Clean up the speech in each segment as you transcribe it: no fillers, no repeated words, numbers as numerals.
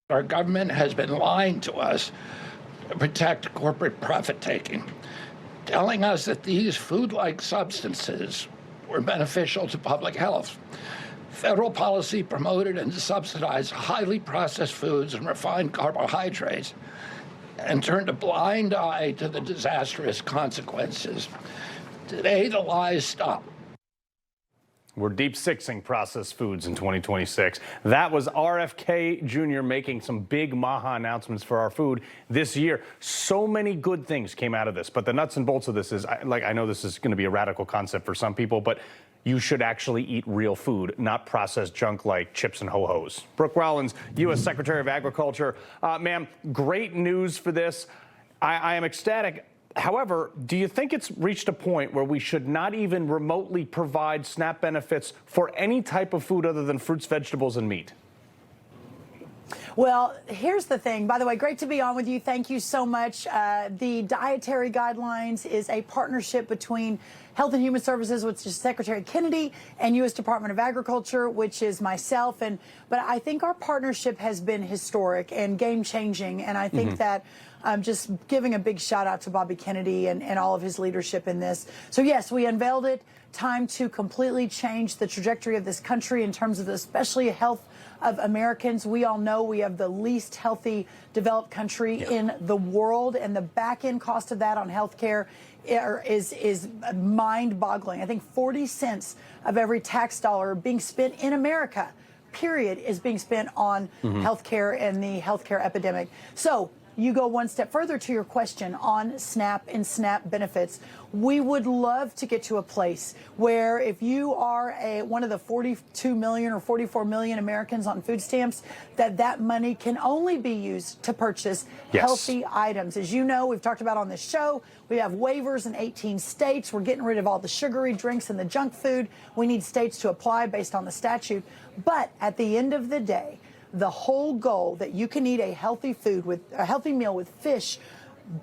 Our government has been lying to us to protect corporate profit-taking, telling us that these food-like substances were beneficial to public health. Federal policy promoted and subsidized highly processed foods and refined carbohydrates and turned a blind eye to the disastrous consequences. Today, the lies stop. We're deep sixing processed foods in 2026. That was RFK Jr. making some big MAHA announcements for our food this year. So many good things came out of this, but the nuts and bolts of this is, I know this is going to be a radical concept for some people, but you should actually eat real food, not processed junk like chips and ho-hos. Brooke Rollins, U.S. Secretary of Agriculture. Ma'am, great news for this. I am ecstatic. However, do you think it's reached a point where we should not even remotely provide SNAP benefits for any type of food other than fruits, vegetables, and meat? Well, here's the thing. By the way, great to be on with you. Thank you so much. The Dietary Guidelines is a partnership between Health and Human Services, which is Secretary Kennedy, and U.S. Department of Agriculture, which is myself. But I think our partnership has been historic and game-changing, and I think that just giving a big shout-out to Bobby Kennedy and all of his leadership in this. So, yes, we unveiled it. Time to completely change the trajectory of this country in terms of especially health of Americans. We all know we have the least healthy developed country in the world, and the back-end cost of that on health care is mind-boggling. I think 40 cents of every tax dollar being spent in America, period, is being spent on health care and the health care epidemic. So you go one step further to your question on SNAP and SNAP benefits. We would love to get to a place where if you are one of the 42 million or 44 million Americans on food stamps, that money can only be used to purchase healthy items. As you know, we've talked about on this show, we have waivers in 18 states. We're getting rid of all the sugary drinks and the junk food. We need states to apply based on the statute. But at the end of the day, the whole goal that you can eat a healthy meal with fish,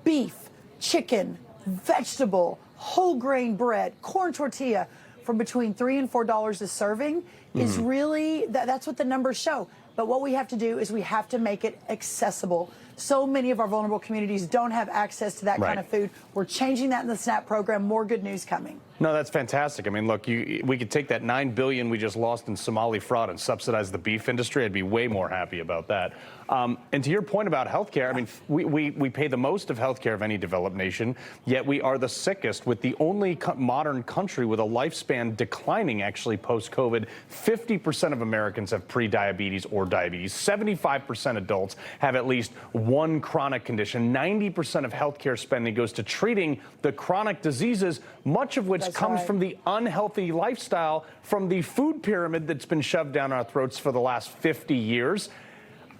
beef, chicken, vegetable, whole grain bread, corn tortilla for between $3 and $4 a serving is really, that's what the numbers show. But what we have to do is we have to make it accessible. So many of our vulnerable communities don't have access to that kind of food. We're changing that in the SNAP program. More good news coming. No, that's fantastic. I mean, look, we could take that $9 billion we just lost in Somali fraud and subsidize the beef industry. I'd be way more happy about that. And to your point about healthcare, I mean, we pay the most of healthcare of any developed nation, yet we are the sickest, with the only modern country with a lifespan declining actually post-COVID. 50% of Americans have pre-diabetes or diabetes. 75% adults have at least one chronic condition. 90% of healthcare spending goes to treating the chronic diseases, much of which comes from the unhealthy lifestyle, from the food pyramid that's been shoved down our throats for the last 50 years.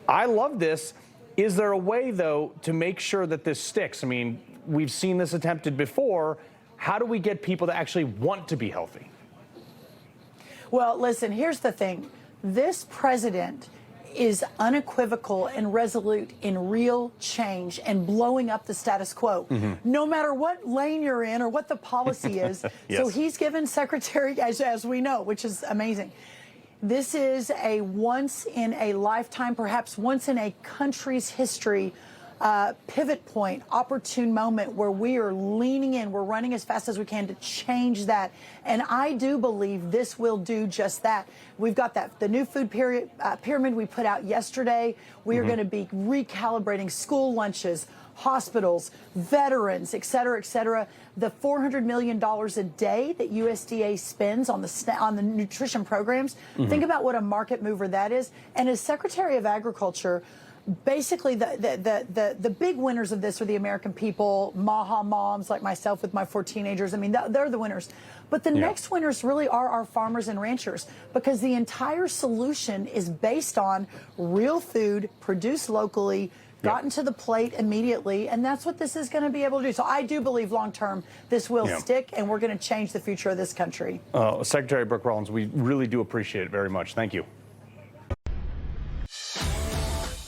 I love this. Is there a way, though, to make sure that this sticks? I mean, we've seen this attempted before. How do we get people to actually want to be healthy? Well, listen, here's the thing. This president is unequivocal and resolute in real change and blowing up the status quo, no matter what lane you're in or what the policy is. So he's given Secretary, as we know, which is amazing. This is a once in a lifetime, perhaps once in a country's history, pivot point, opportune moment where we are leaning in. We're running as fast as we can to change that. And I do believe this will do just that. We've got the new food pyramid we put out yesterday. We are going to be recalibrating school lunches, hospitals, veterans, et cetera, et cetera. The $400 million a day that USDA spends on the nutrition programs. Think about what a market mover that is. And as Secretary of Agriculture, basically the big winners of this are the American people, MAHA moms like myself with my 4 teenagers. I mean, they're the winners. But the next winners really are our farmers and ranchers, because the entire solution is based on real food produced locally, gotten to the plate immediately, and that's what this is going to be able to do. So I do believe long-term this will stick, and we're going to change the future of this country. Secretary Brooke Rollins, we really do appreciate it very much. Thank you.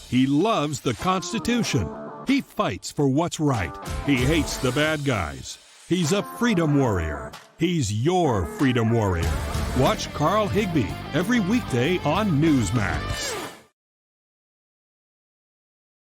He loves the Constitution. He fights for what's right. He hates the bad guys. He's a freedom warrior. He's your freedom warrior. Watch Carl Higbie every weekday on Newsmax.